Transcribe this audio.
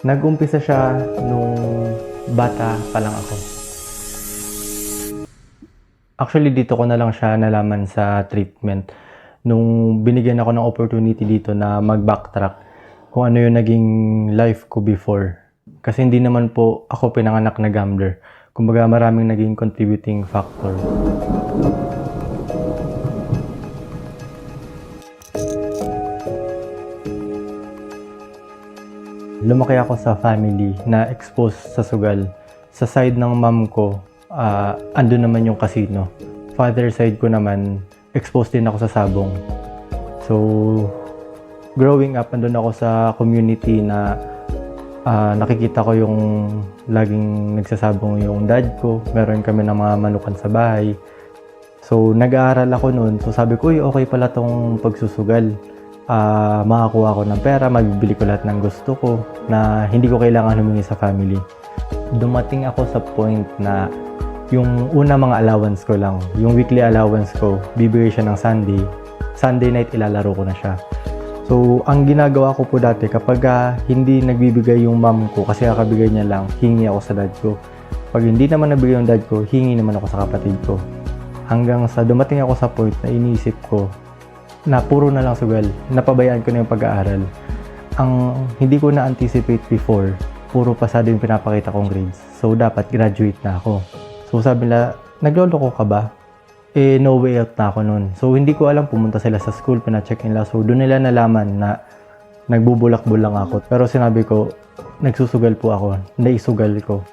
Nag-umpisa siya nung bata pa lang ako. Actually, dito ko na lang siya nalaman sa treatment. Nung binigyan ako ng opportunity dito na mag-backtrack kung ano yung naging life ko before. Kasi hindi naman po ako pinanganak na gambler. Kumbaga maraming naging contributing factor. Lumaki ako sa family na exposed sa sugal. Sa side ng mom ko, andun naman yung casino. Father side ko naman, exposed din ako sa sabong. So, growing up, andun ako sa community na nakikita ko yung laging nagsasabong yung dad ko. Meron kami ng mga manukan sa bahay. So, nag-aaral ako noon. So, sabi ko, okay pala tong pagsusugal. Makakuha ko ng pera, mabibili ko lahat ng gusto ko na hindi ko kailangan humingi sa family. Dumating ako sa point na yung una mga allowance ko lang, yung weekly allowance ko, bibigay siya ng Sunday. Sunday night ilalaro ko na siya. So, ang ginagawa ko po dati kapag hindi nagbibigay yung mom ko kasi kakabigay niya lang, hingi ako sa dad ko. Pag hindi naman nabigay yung dad ko, hingi naman ako sa kapatid ko. Hanggang sa dumating ako sa point na iniisip ko na puro na lang sugal, napabayaan ko na yung pag-aaral. Ang hindi ko na-anticipate before, puro pasado yung pinapakita kong grades. So, dapat graduate na ako. So, sabi nila, nagloloko ka ba? No way out na ako nun. So, hindi ko alam, pumunta sila sa school, pina-check nila. So, doon nila nalaman na nagbubulak-bulang ako. Pero sinabi ko, nagsusugal po ako, naisugal ko.